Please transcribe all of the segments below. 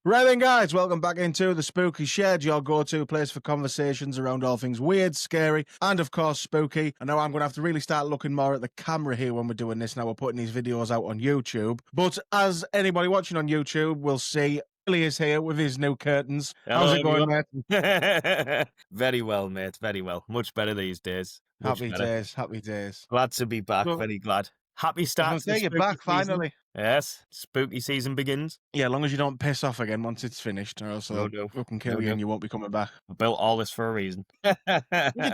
Right then, guys, welcome back into the Spooky Shed, your go-to place for conversations around all things weird, scary, and of course spooky. I know I'm going to have to really start looking more at the camera here when we're doing this. Now we're putting these videos out on YouTube, but as anybody watching on YouTube will see, Billy is here with his new curtains. Hello, How's it going, mate? Very well, mate. Very well. Much better these days. Much Happy better. days, happy days. Glad to be back. So, Very glad. Happy I was start going to to the say, you're spooky back season. finally. Yes, spooky season begins. Yeah, as long as you don't piss off again once it's finished, or else No, I'll no. fucking kill No, you no. and you won't be coming back. I built all this for a reason. You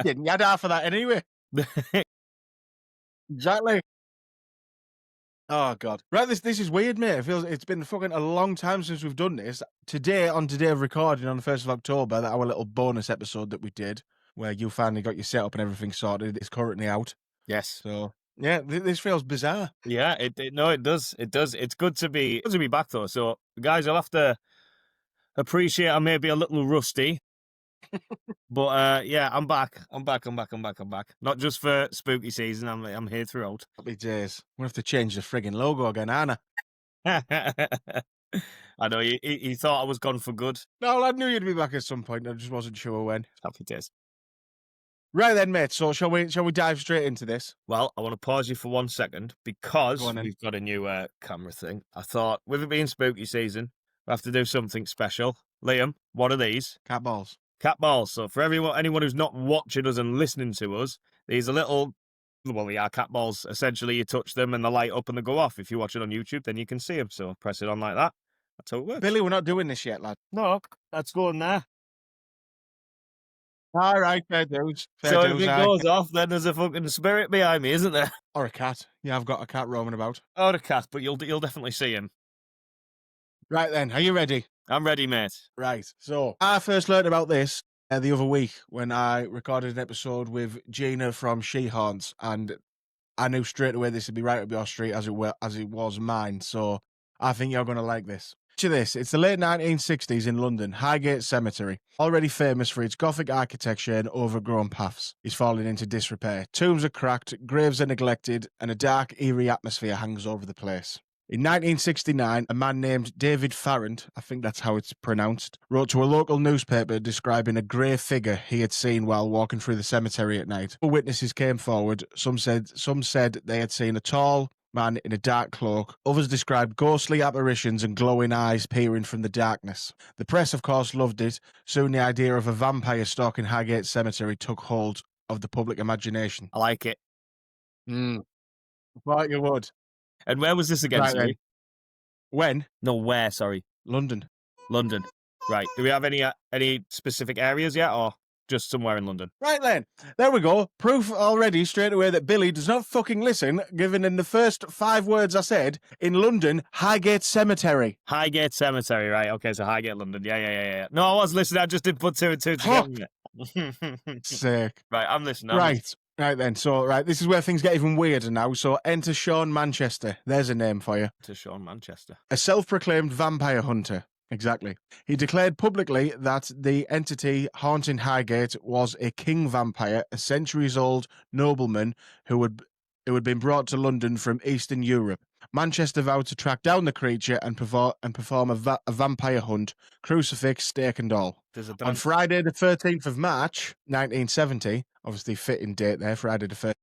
didn't, you had half of that anyway. Exactly. Oh god. Right, this is weird, mate. It feels it's been fucking a long time since we've done this. Today of recording on the 1st of October, that our little bonus episode that we did, where you finally got your setup and everything sorted, is currently out. Yes. So yeah, this feels bizarre. Yeah, it does. It does. It's good to be back though. So guys, I'll have to appreciate I may be a little rusty. But yeah, I'm back. I'm back. Not just for spooky season. I'm here throughout. Happy days. We'll have to change the frigging logo again, Anna. I know he thought I was gone for good. No, I knew you'd be back at some point. I just wasn't sure when. Happy days. Right then, mate. So shall we dive straight into this? Well, I want to pause you for 1 second because Go on then. we've got a new camera thing. I thought, with it being spooky season, we have to do something special. Liam, what are these? Cat balls. Cat balls. So for anyone who's not watching us and listening to us, these are little, well, they are cat balls. Essentially, you touch them and they light up and they go off. If you watch it on YouTube, then you can see them. So press it on like that. That's how it works. Billy, we're not doing this yet, lad. No, that's going there. All right, fair dues. So if it goes off, then there's a fucking spirit behind me, isn't there? Or a cat. Yeah, I've got a cat roaming about. Or a cat, but you'll definitely see him. Right then, are you ready? I'm ready, mate. Right. So I first learned about this the other week when I recorded an episode with Gina from She Haunts, and I knew straight away this would be right up your street as it was mine. So I think you're going to like this. Picture this. It's the late 1960s in London, Highgate Cemetery. Already famous for its Gothic architecture and overgrown paths, is falling into disrepair. Tombs are cracked, graves are neglected, and a dark, eerie atmosphere hangs over the place. In 1969, a man named David Farrant, I think that's how it's pronounced, wrote to a local newspaper describing a grey figure he had seen while walking through the cemetery at night. Witnesses came forward. Some said they had seen a tall man in a dark cloak. Others described ghostly apparitions and glowing eyes peering from the darkness. The press, of course, loved it. Soon the idea of a vampire stalking Highgate Cemetery took hold of the public imagination. I like it. I thought you would. And where was this again, Right sorry? then. When? No, where, sorry? London. London. Right. Do we have any specific areas yet, or just somewhere in London? Right then. There we go. Proof already straight away that Billy does not fucking listen, given in the first 5 words I said, in London, Highgate Cemetery. Highgate Cemetery, right. Okay, so Highgate, London. Yeah. No, I was listening. I just didn't put two and two together. Sick. Right, I'm listening. Right then. So, this is where things get even weirder now. So, enter Sean Manchester. There's a name for you. To Sean Manchester. A self-proclaimed vampire hunter. Exactly. He declared publicly that the entity haunting Highgate was a king vampire, a centuries-old nobleman who had been brought to London from Eastern Europe. Manchester vowed to track down the creature and perform a vampire hunt, crucifix, stake and all. On Friday the 13th of March, 1970, obviously fitting date there, Friday the 13th,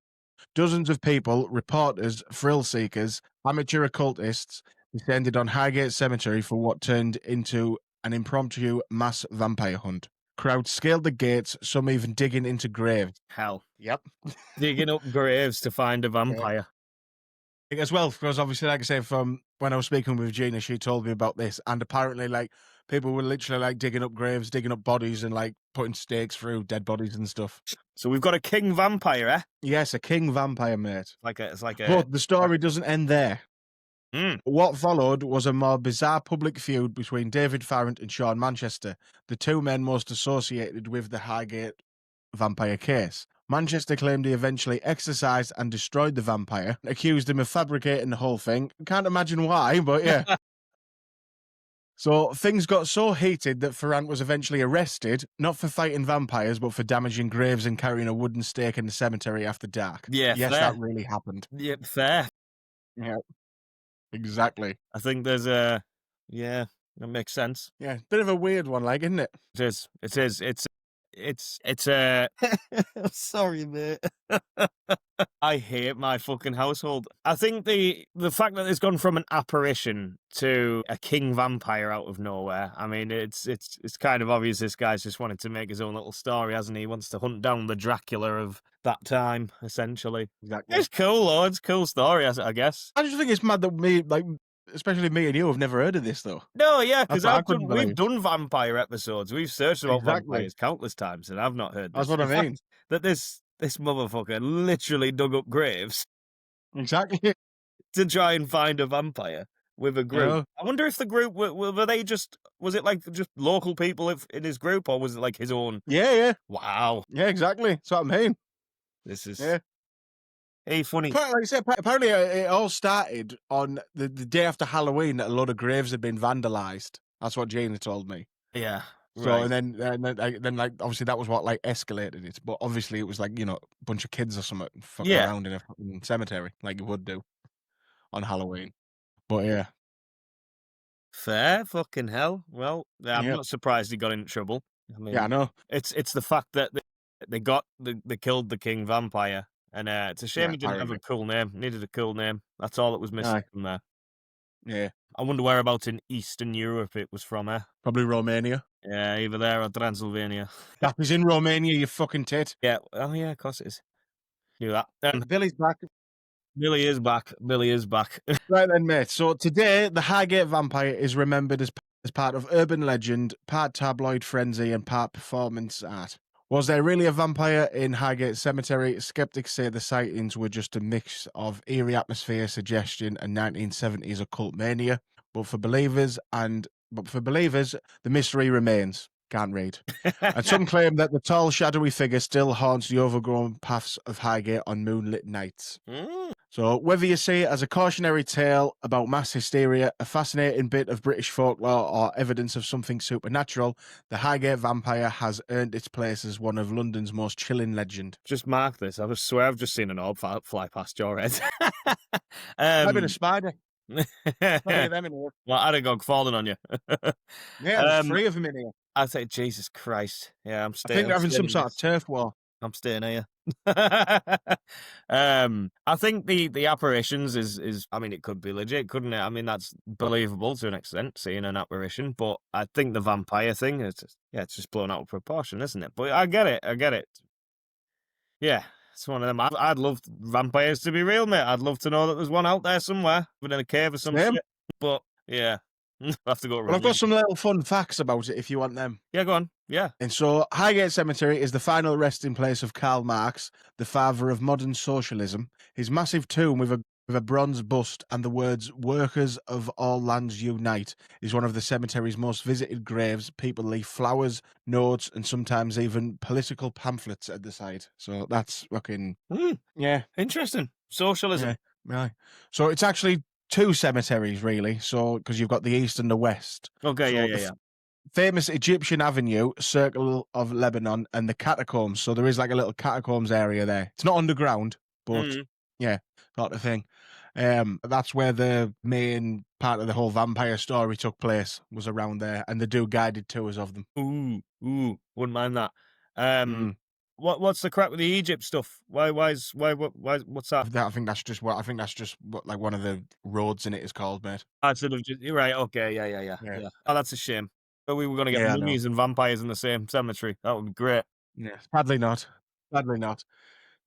dozens of people, reporters, thrill seekers, amateur occultists, descended on Highgate Cemetery for what turned into an impromptu mass vampire hunt. Crowds scaled the gates, some even digging into graves. Hell. Yep. Digging up graves to find a vampire. Yeah. As well, because obviously, like I say, from when I was speaking with Gina, she told me about this, and apparently, people were literally, digging up graves, digging up bodies, and, putting stakes through dead bodies and stuff. So we've got a king vampire, eh? Yes, a king vampire, mate. It's like a... But the story doesn't end there. Mm. What followed was a more bizarre public feud between David Farrant and Sean Manchester, the two men most associated with the Highgate vampire case. Manchester claimed he eventually exorcised and destroyed the vampire, accused him of fabricating the whole thing. Can't imagine why, but yeah. So things got so heated that Farrant was eventually arrested, not for fighting vampires, but for damaging graves and carrying a wooden stake in the cemetery after dark. Yeah, yes, fair. that really happened. Yeah, fair. Yeah. Exactly. I think there's yeah, that makes sense. Yeah, bit of a weird one, like, isn't it? It is. It is. It's I'm sorry, mate. I hate my fucking household. I think the fact that it's gone from an apparition to a king vampire out of nowhere. I mean, it's kind of obvious this guy's just wanted to make his own little story, hasn't he? He wants to hunt down the Dracula of that time, essentially. Exactly. It's cool, though. It's a cool story, I guess. I just think it's mad that me, like, especially me and you, have never heard of this though. No, yeah, That's because what I I've couldn't done we've believe. done vampire episodes. We've searched about Exactly. vampires countless times, and I've not heard That's this. what I The mean. fact that this motherfucker literally dug up graves Exactly. to try and find a vampire with a You group. know? I wonder if the group were they just was it like just local people in his group, or was it like his own? Yeah, yeah. Wow, Yeah, exactly. That's what I mean. this is Yeah. hey funny. Like I said, apparently it all started on the day after Halloween that a lot of graves had been vandalized. That's what Gina told me. Yeah, So right. like obviously that was what like escalated it, but obviously it was like, you know, a bunch of kids or something fucking Yeah, around in a fucking cemetery like you would do on Halloween. But yeah, fair fucking hell. Well, yeah, I'm yeah, not surprised he got in trouble. I yeah, I mean, know. it's the fact that they killed the king vampire, and it's a shame Yeah, he didn't have a apparently. cool name. Needed a cool name. That's all that was missing Aye, from there. yeah, I wonder whereabouts in Eastern Europe it was from, eh? probably Romania. Yeah, either there or Transylvania. That was in Romania, you fucking tit. Yeah. Oh, yeah, of course it is. Knew that. Billy's back. Billy is back. Billy is back. Right then, mate. So today, the Highgate vampire is remembered as part of urban legend, part tabloid frenzy, and part performance art. Was there really a vampire in Highgate Cemetery? Skeptics say the sightings were just a mix of eerie atmosphere, suggestion, and 1970s occult mania. But for believers, the mystery remains. Can't read. And some claim that the tall, shadowy figure still haunts the overgrown paths of Highgate on moonlit nights. Mm. So, whether you see it as a cautionary tale about mass hysteria, a fascinating bit of British folklore, or evidence of something supernatural, the Highgate vampire has earned its place as one of London's most chilling legend. Just mark this. I swear I've just seen an orb fly past your head. Might have been a um, spider. Plenty of them in here. well, Aragog falling on you. Yeah, there's um, 3 of them in here. I say, Jesus Christ. Yeah, I'm I think staying. they're I'm having some staying in sort of this. turf war. I'm staying here. I think the apparitions is I mean it could be legit, couldn't it? I mean that's believable to an extent, seeing an apparition, but I think the vampire thing is just, yeah, it's just blown out of proportion, isn't it? But I get it, I get it. Yeah, it's one of them. I'd love vampires to be real, mate. I'd love to know that there's one out there somewhere, within a cave or some Same. shit. But yeah, I'll have to go Well, I've got religion. some little fun facts about it if you want them. Yeah, go on. Yeah. And so, Highgate Cemetery is the final resting place of Karl Marx, the father of modern socialism. His massive tomb with a bronze bust and the words "Workers of all lands unite" is one of the cemetery's most visited graves. People leave flowers, notes, and sometimes even political pamphlets at the site. So that's fucking Hmm, yeah, interesting. Socialism. yeah, right. So it's actually 2 cemeteries really. So because you've got the east and the west. Okay, yeah, So yeah, yeah. famous Egyptian Avenue, Circle of Lebanon, and the catacombs. So there is like a little catacombs area there. It's not underground, but Mm. yeah, sort of thing. That's where the main part of the whole vampire story took place, was around there, and they do guided tours of them. Ooh, wouldn't mind that. Um, Mm. what's the crack with the Egypt stuff? What's that? I think that's just what like one of the roads in it is called, mate. I sort of just you're right. Okay, yeah, Yeah, yeah. Oh, that's a shame. But we were gonna get yeah, I know. mummies and vampires in the same cemetery. That would be great. Yeah, sadly not. Sadly not.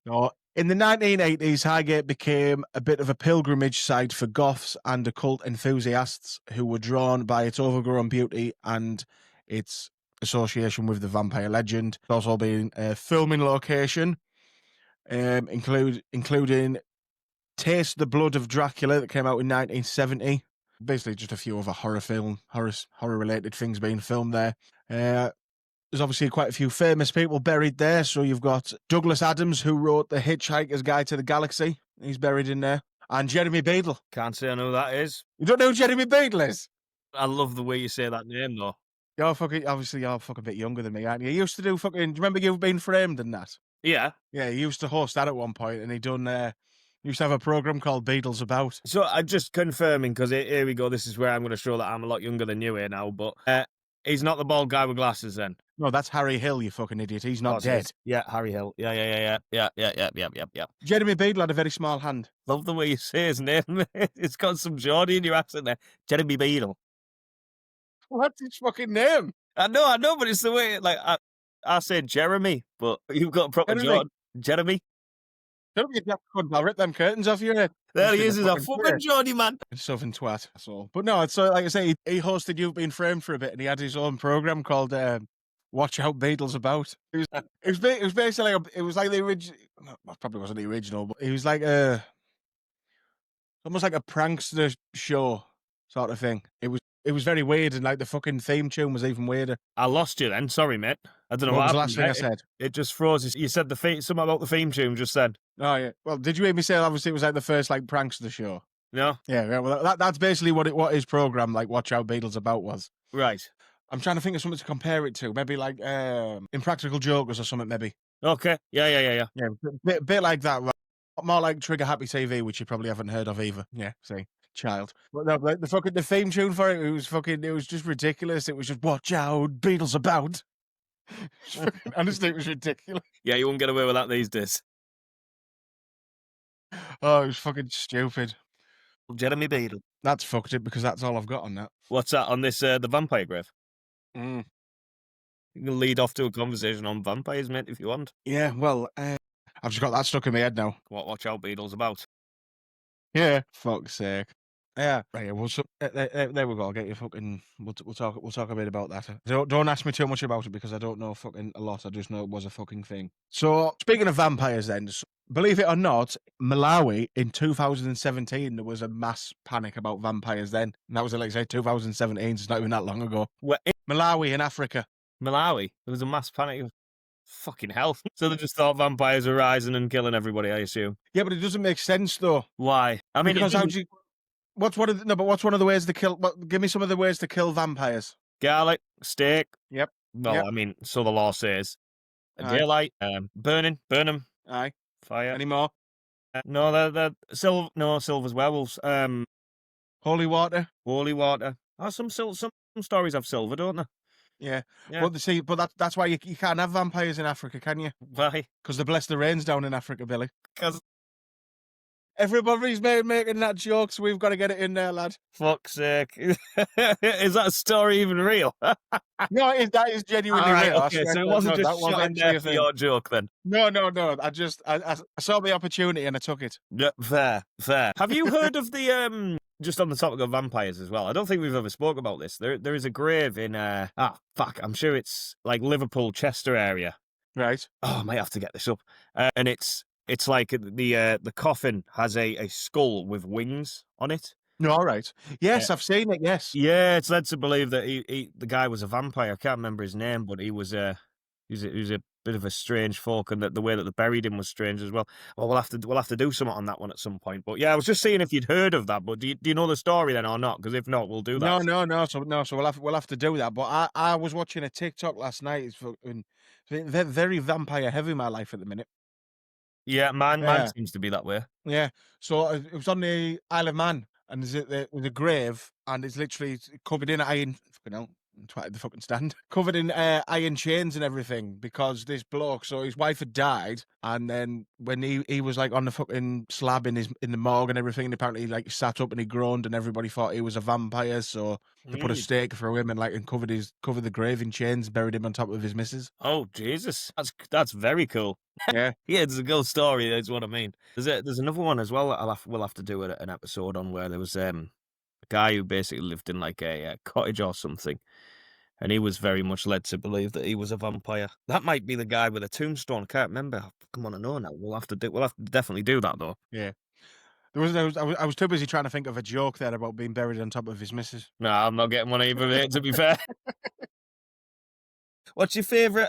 No. In the 1980s, Highgate became a bit of a pilgrimage site for goths and occult enthusiasts who were drawn by its overgrown beauty and its association with the vampire legend. It's also been a filming location, including Taste the Blood of Dracula that came out in 1970. Basically, just a few other horror related things being filmed there. There's obviously quite a few famous people buried there. So you've got Douglas Adams, who wrote The Hitchhiker's Guide to the Galaxy. He's buried in there. And Jeremy Beadle. Can't say I know who that is. You don't know who Jeremy Beadle is? I love the way you say that name though. You're a fucking bit younger than me, aren't you? You used to do do you remember You've Been Framed and that? Yeah. Yeah, he used to host that at one point, and used to have a program called Beatles About. So I'm just confirming because here we go. This is where I'm going to show that I'm a lot younger than you here now. But he's not the bald guy with glasses then. No, that's Harry Hill, you fucking idiot. He's not Course it is. dead. Yeah, Harry Hill. Yeah. Jeremy Beadle had a very small hand. Love the way you say his name. It's got some Geordie in your accent there. Jeremy Beadle. What's his fucking name? I know, but it's the way like I say Jeremy, but you've got a proper Jeremy. Jeremy. Don't get that cunt. I'll rip them curtains off your head. There he Just is. in He's a a fucking Geordie man. Southern twat. That's all. But no, it's so like I say, he hosted You've Been Framed for a bit, and he had his own program called Watch Out Beatles About. It was basically it was like the original. No, it probably wasn't the original, but it was like almost like a prankster show sort of thing. It was very weird, and like the fucking theme tune was even weirder. I lost you then. Sorry, mate. I don't know What what was the happened last thing there. I said? It just froze. You said something about the theme tune just then. Oh yeah. Well, did you hear me say obviously it was like the first like prankster show? No? Yeah. Well, that's basically what his program like Watch Out Beatles About was. Right. I'm trying to think of something to compare it to. Maybe like Impractical Jokers or something. Maybe. Okay. Yeah. Yeah, bit like that. Right? More like Trigger Happy TV, which you probably haven't heard of either. Yeah, see, child. But no, like the theme tune for it was just ridiculous. It was just Watch Out Beatles About. Honestly, it was ridiculous. Yeah, you won't get away with that these days. Oh, it was fucking stupid. Jeremy Beadle. That's fucked it because that's all I've got on that. What's that on this? The vampire grave. Mm. You can lead off to a conversation on vampires, mate, if you want. Yeah, well, I've just got that stuck in my head now. What Watch Out Beadle's about. Yeah, fuck's sake. Yeah, right. Yeah, well, so, there we go. I'll get you fucking. We'll talk a bit about that. Don't ask me too much about it because I don't know fucking a lot. I just know it was a fucking thing. So speaking of vampires, then, believe it or not, Malawi in 2017 there was a mass panic about vampires. Then and that was like I say 2017. It's not even that long ago. Where in Malawi in Africa. Malawi, there was a mass panic. Fucking hell. So they just thought vampires were rising and killing everybody, I assume. Yeah, but it doesn't make sense though. Why? I mean, Because how do you? What's one of the ways to kill? Give me some of the ways to kill vampires. garlic, steak. Yep. Well, Yep. I mean, so the law says. Aye. Daylight, burn them, Aye. fire. Any more? No, they're silver. No, silver's werewolves. Holy water. Holy water. Oh, some stories have silver, don't they? Yeah. Yeah. But that's why you can't have vampires in Africa, can you? Why? Because they bless the rains down in Africa, Billy. Because Everybody's making that joke, so we've got to get it in there, lad. fuck's sake, is that story even real? No, that is genuinely Alright, real. I okay, swear so it to wasn't God, just that was shot in actually there a for thing. your joke then. No. I saw the opportunity and I took it. Yeah, fair. Have you heard of the just on the topic of vampires as well? I don't think we've ever spoke about this. There is a grave in I'm sure it's like Liverpool, Chester area. Right. Oh, I might have to get this up. And it's like the coffin has a skull with wings on it. No, all right. Yes, I've seen it. Yes. Yeah, it's led to believe that the guy was a vampire. I can't remember his name, but he was a bit of a strange folk, and that the way that they buried him was strange as well. Well, we'll have to do something on that one at some point. But yeah, I was just seeing if you'd heard of that. But do you know the story then or not? Because if not, we'll do that. No. So we'll have to do that. But I was watching a TikTok last night. It's fucking very vampire heavy. My life at the minute. Yeah, mine Yeah. seems to be that way. Yeah. So it was on the Isle of Man, and there's a grave, and it's literally covered in iron. Fucking hell. The fucking stand covered in iron chains and everything because this bloke, so his wife had died, and then when he was like on the fucking slab in the morgue and everything, and apparently like sat up and he groaned and everybody thought he was a vampire, so they put a stake through him and like covered the grave in chains, buried him on top of his missus. Oh Jesus, that's very cool. Yeah. Yeah, it's a good story. That's what I mean. There's another one as well that we'll have to do an episode on where there was a guy who basically lived in like a cottage or something, and he was very much led to believe that he was a vampire. That might be the guy with a tombstone. I can't remember. Come on, I know now. We'll have to definitely do that though. Yeah. I was too busy trying to think of a joke there about being buried on top of his missus. No, I'm not getting one either, mate, to be fair. What's your favourite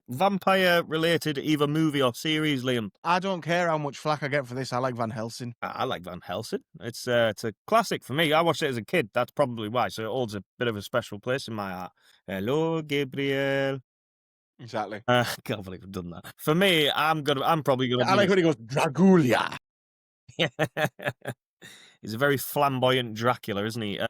vampire-related either movie or series, Liam? I don't care how much flack I get for this. I like Van Helsing. I like Van Helsing. It's a classic for me. I watched it as a kid. That's probably why. So it holds a bit of a special place in my heart. Hello, Gabriel. Exactly. Can't believe I've done that. For me, I'm probably gonna. I like when he goes Dragulia. He's a very flamboyant Dracula, isn't he?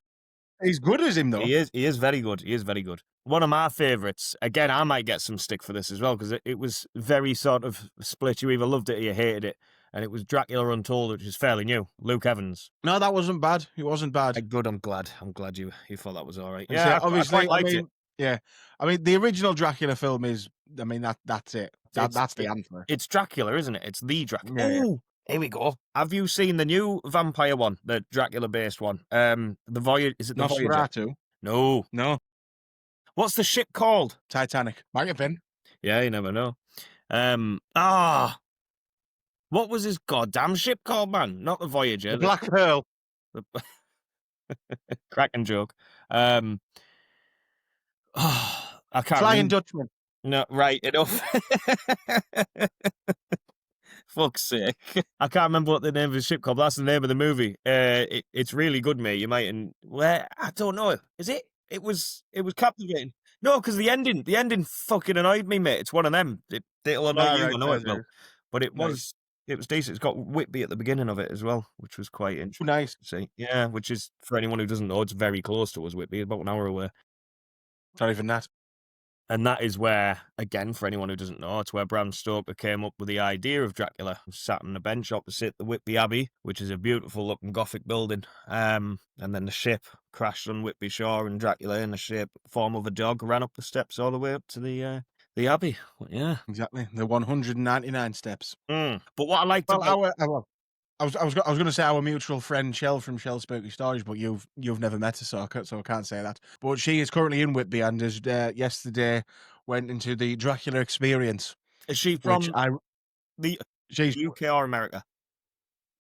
He's good as him though. He is very good. He is very good. One of my favourites. Again, I might get some stick for this as well because it was very sort of split. You either loved it or you hated it, and it was Dracula Untold, which is fairly new. Luke Evans. No, that wasn't bad. It wasn't bad. Good. I'm glad. I'm glad you thought that was all right. And so, Yeah, I quite obviously, I liked it. mean, yeah, I mean, the original Dracula film is, I mean, that's it. That's the answer. It's Dracula, isn't it? It's the Dracula. Yeah, yeah. Oh, here we go. Have you seen the new vampire one, the Dracula-based one? The Voyage. Is it the Voyager? Nosferatu? No. No, What's the ship called? Titanic. Might have been. Yeah, you never know. What was his goddamn ship called, man? Not the Voyager. The Black Pearl. The cracking joke. I can't Flying remember. Dutchman. No, right, enough. Fuck's sake. I can't remember what the name of the ship called. That's the name of the movie. It's really good, mate. You might I don't know. Is it? It was captivating. No, because the ending fucking annoyed me, mate. It's one of them. It'll annoy you, Right, I know it fair, will. But it Nice. was decent. It's got Whitby at the beginning of it as well, which was quite interesting Nice. to see. Yeah, which is, for anyone who doesn't know, it's very close to us, Whitby, about an hour away. Not even that. And that is where, again, for anyone who doesn't know, it's where Bram Stoker came up with the idea of Dracula. He sat on a bench opposite the Whitby Abbey, which is a beautiful looking Gothic building. And then the ship crashed on Whitby shore, and Dracula, in the shape form of a dog, ran up the steps all the way up to the Abbey. Yeah, Exactly. The 199 steps. But what I liked about I was going to say our mutual friend Shell from Shell Spooky Stories, but you've never met her, so I can't say that. But she is currently in Whitby and has yesterday went into the Dracula experience. is she from She's UK or America?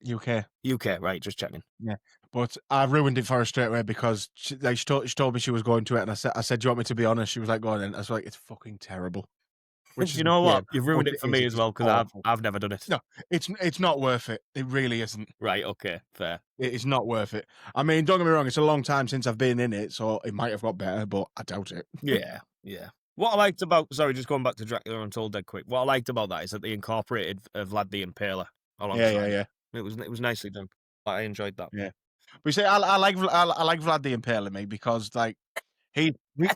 UK. UK, right? Just checking. Yeah, but I ruined it for her straight away because she told me she was going to it, and I said, "Do you want me to be honest?" She was like, "Go on," and I was like, "It's fucking terrible." Which, you know what? Yeah, You've ruined but it for me as well because awful. I've never done it. No, it's not worth it. It really isn't. Right? Okay, fair. It is not worth it. I mean, don't get me wrong. It's a long time since I've been in it, so it might have got better, but I doubt it. Yeah. What I liked about, sorry, just going back to Dracula Untold dead quick. What I liked about that is that they incorporated Vlad the Impaler alongside. Yeah. It was nicely done. I enjoyed that. Yeah. But you see, I like Vlad the Impaler, me, because like he's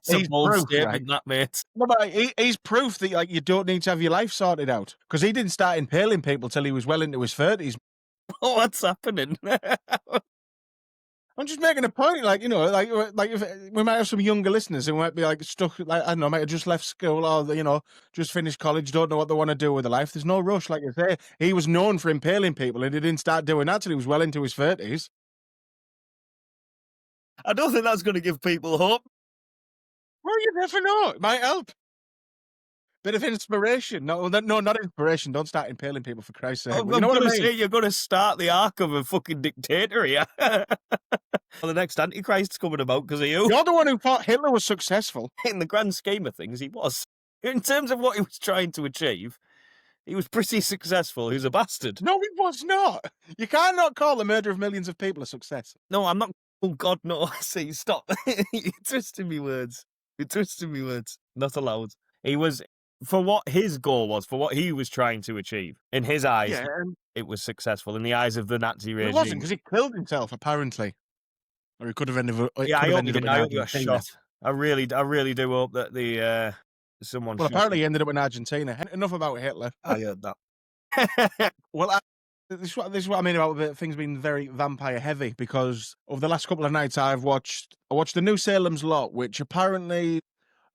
a bold proof, statement, right? that, mate. No, but he's proof that like you don't need to have your life sorted out because he didn't start impaling people till he was well into his 30s. Oh, what's happening? I'm just making a point, like, you know, like if we might have some younger listeners who might be like stuck, like, I don't know, might have just left school or, you know, just finished college, don't know what they want to do with their life. There's no rush, like you say. He was known for impaling people and he didn't start doing that till he was well into his 30s. I don't think that's going to give people hope. Well, you never know. It might help. Bit of inspiration. No, not inspiration. Don't start impaling people, for Christ's sake. I'm You know what I going to mean? say you're going to start the arc of a fucking dictator here. Well, the next Antichrist's coming about because of you. You're the one who thought Hitler was successful. In the grand scheme of things, he was. In terms of what he was trying to achieve, he was pretty successful. He was a bastard. No, he was not. You cannot call the murder of millions of people a success. No, I'm not. Oh, God, no. See, stop. You're twisting me words. Not allowed. He was, for what his goal was, for what he was trying to achieve, in his eyes, Yeah, it was successful. In the eyes of the Nazi regime. it wasn't because he killed himself, apparently. Or he could have ended up. Yeah, I hope he didn't. I hope he got Argentina. shot. I really do hope that someone. Well, shot apparently him. he ended up in Argentina. Enough about Hitler. I heard that. Well, this is what I mean about things being very vampire heavy, because over the last couple of nights I watched the new Salem's Lot, which apparently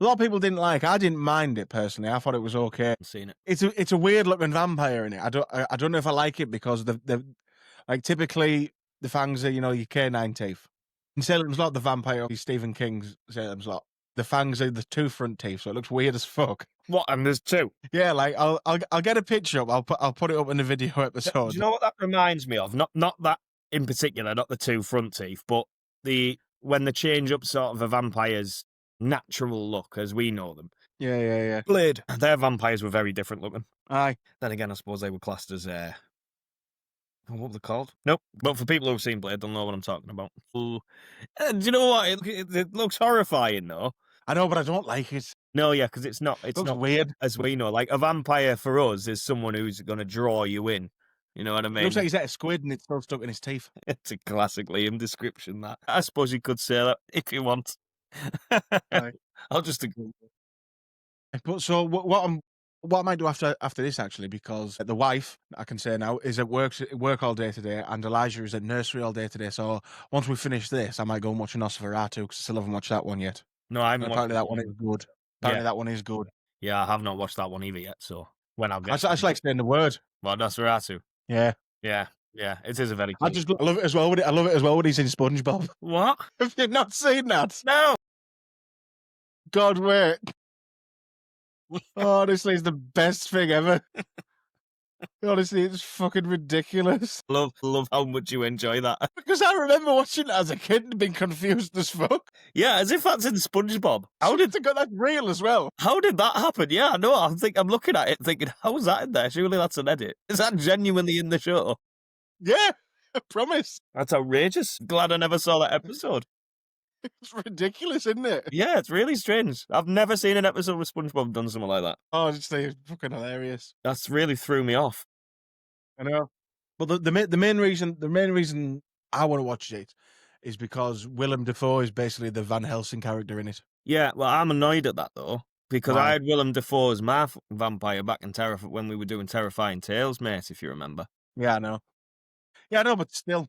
a lot of people didn't like. I didn't mind it personally. I thought it was okay. I've seen it. It's a weird looking vampire in it. I don't know if I like it because the like typically the fangs are, you know, your canine teeth. In Salem's Lot, the vampire is Stephen King's Salem's Lot. The fangs are the two front teeth, so it looks weird as fuck. What? And there's two. Yeah, like I'll get a picture up. I'll put it up in the video episode. Do you know what that reminds me of? Not that in particular, not the two front teeth, but when they change up sort of a vampire's natural look as we know them. Yeah. Blade. Their vampires were very different looking. Aye. Then again, I suppose they were classed as what were they called? Nope. But for people who've seen Blade, they'll know what I'm talking about. Do you know what? It looks horrifying, though. I know, but I don't like it. No, yeah, because it's not Looks weird. as we know. Like a vampire for us is someone who's going to draw you in. You know what I It looks mean? like he's ate a squid and it's still stuck in his teeth. It's a classic Liam description, that. I suppose you could say that if you want. Right. I'll just agree. But so what I might do after this actually, because the wife, I can say now, is at work all day today, and Elijah is at nursery all day today. So once we finish this, I might go and watch Nosferatu because I still haven't watched that one yet. No, I And haven't watched apparently that that one one is either. good. Yeah. Apparently that one is good. Yeah, I have not watched that one either yet, so when I'll I get just, I just like saying the word. well, Nosferatu. Yeah. Yeah, it is a very I cool. just I love it as well. I love it as well when he's in SpongeBob. What? Have you not seen that? No! God, wait. Honestly, it's the best thing ever. Honestly, it's fucking ridiculous. Love how much you enjoy that. Because I remember watching it as a kid and being confused as fuck. Yeah, as if that's in SpongeBob. How did that's real as well? How did that happen? Yeah, I know. I'm looking at it thinking, how's that in there? Surely that's an edit. Is that genuinely in the show? Yeah, I promise. That's outrageous. Glad I never saw that episode. It's ridiculous, isn't it? Yeah, it's really strange. I've never seen an episode with SpongeBob done something like that. Oh, it's fucking hilarious. That's really threw me off. I know. But the main reason I want to watch it is because Willem Dafoe is basically the Van Helsing character in it. Yeah, well, I'm annoyed at that though, because I Why? had Willem Dafoe as my vampire back in when we were doing Terrifying Tales, mate, if you remember. Yeah, I know. Yeah, I know, but still,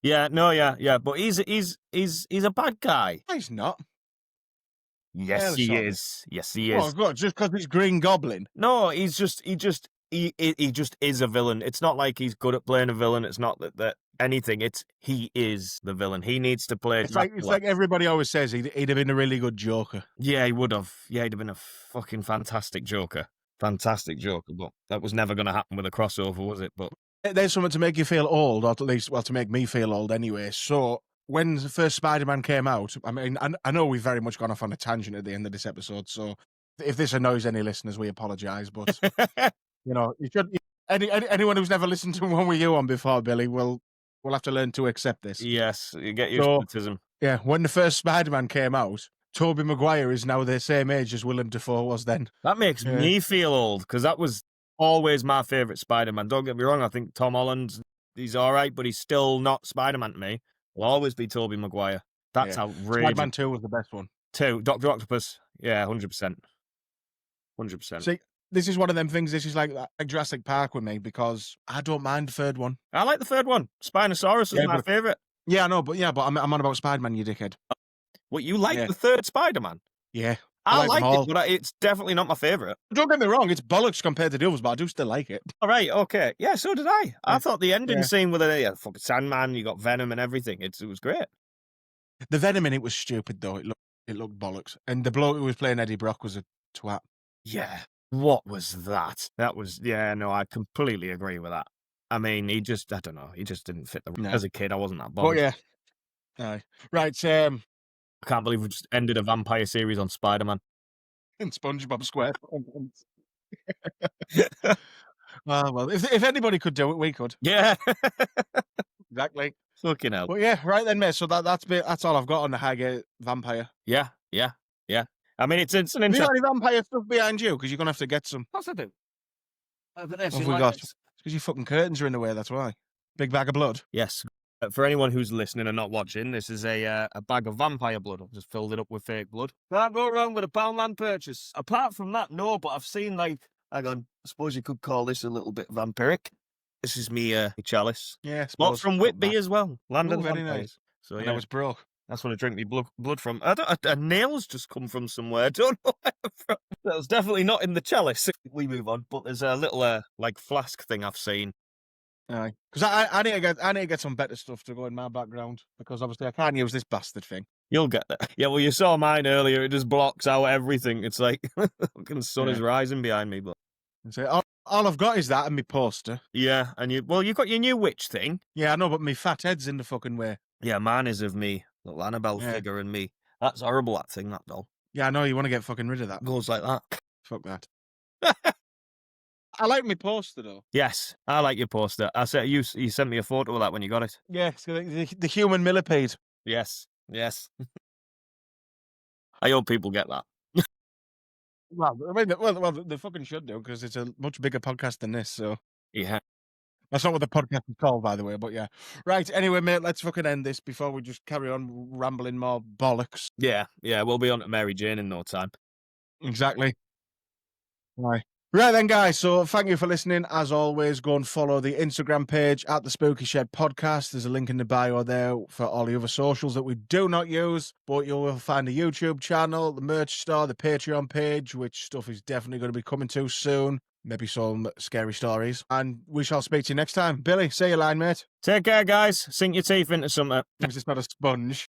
Yeah, no, yeah, but he's a bad guy. no, he's not. Yes, Hell, he sorry. is. Yes, he Oh is. God, just because it's Green Goblin. No, he just is a villain. It's not like he's good at playing a villain. It's not that anything. It's he is the villain. He needs to play. It's like everybody always says he'd have been a really good Joker. Yeah, he would have. Yeah, he'd have been a fucking fantastic Joker. Fantastic Joker, but that was never going to happen with a crossover, was it? But There's something to make you feel old, or at least, well, to make me feel old anyway. So when the first Spider-Man came out, I mean, I know we've very much gone off on a tangent at the end of this episode, so if this annoys any listeners, we apologise. But you know, you should anyone who's never listened to one with you on before, Billy, will have to learn to accept this. yes, you get your criticism. Yeah, when the first Spider-Man came out, Tobey Maguire is now the same age as Willem Dafoe was then. That makes me feel old because that was always my favourite Spider-Man. Don't get me wrong, I think Tom Holland, he's all right, but he's still not Spider-Man to me. Will always be Tobey Maguire. That's outrageous. Spider-Man 2 was the best one. 2, Dr. Octopus. Yeah, 100%. 100%. See, this is one of them things. This is like Jurassic Park with me because I don't mind the third one. I like the third one. Spinosaurus is my favourite. Yeah, I know, but I'm on about Spider-Man, you dickhead. What, you like the third Spider-Man? Yeah. I like it, but it's definitely not my favourite. Don't get me wrong, it's bollocks compared to the others, but I do still like it. All right, okay. Yeah, so did I. I thought the ending scene with the fucking Sandman, you got Venom and everything, it was great. The Venom in it was stupid, though. It looked bollocks. And the bloke who was playing Eddie Brock was a twat. Yeah. What was that? That was, no, I completely agree with that. I mean, I don't know, he just didn't fit the... No. As a kid, I wasn't that bothered. But yeah. Aye. Right, I can't believe we just ended a vampire series on Spider-Man. in SpongeBob SquarePants. Well, if anybody could do it, we could. Yeah. Exactly. Fucking hell. But yeah, right then, mate. So that's all I've got on the Highgate vampire. Yeah. I mean, it's an Have you interesting... got any vampire stuff behind you? Because you're going to have to get some. Of course I do. What have we got? It's because your fucking curtains are in the way, that's why. Big bag of blood. Yes. For anyone who's listening and not watching, this is a bag of vampire blood. I've just filled it up with fake blood. Can't go wrong with a Poundland purchase. Apart from that, no, but I've seen, hang on, I suppose you could call this a little bit vampiric. This is me chalice. Yeah, Bought from Whitby as well. Land of very Vampires. nice. So And yeah, I was broke. that's what I drink me blood from. A nail's just come from somewhere. I don't know where from. That was definitely not in the chalice. We move on, but there's a little flask thing I've seen. Aye. Because I need to get some better stuff to go in my background because obviously I can't use this bastard thing. You'll get that. Yeah, well, you saw mine earlier. It just blocks out everything. It's like the fucking sun is rising behind me. But So all I've got is that and my poster. yeah, and you got your new witch thing. Yeah, I know, but my fat head's in the fucking way. Yeah, mine is of me, little Annabelle figure and me. That's horrible, that thing, that doll. Yeah, I know, you want to get fucking rid of that. Goes like that. Fuck that. I like my poster though. Yes, I like your poster. I said you sent me a photo of that when you got it. Yeah, so the human millipede. Yes. I hope people get that. Well, I mean, well, they fucking should do because it's a much bigger podcast than this. So Yeah. That's not what the podcast is called, by the way, but yeah. Right, anyway, mate, let's fucking end this before we just carry on rambling more bollocks. Yeah, we'll be on to Mary Jane in no time. Exactly. Right. Right then, guys. So thank you for listening. As always, go and follow the Instagram page at the Spooky Shed Podcast. There's a link in the bio there for all the other socials that we do not use, but you will find a YouTube channel, the merch store, the Patreon page, which stuff is definitely going to be coming to soon. Maybe some scary stories. And we shall speak to you next time. Billy, say your line, mate. Take care, guys. Sink your teeth into something. Is this not a sponge?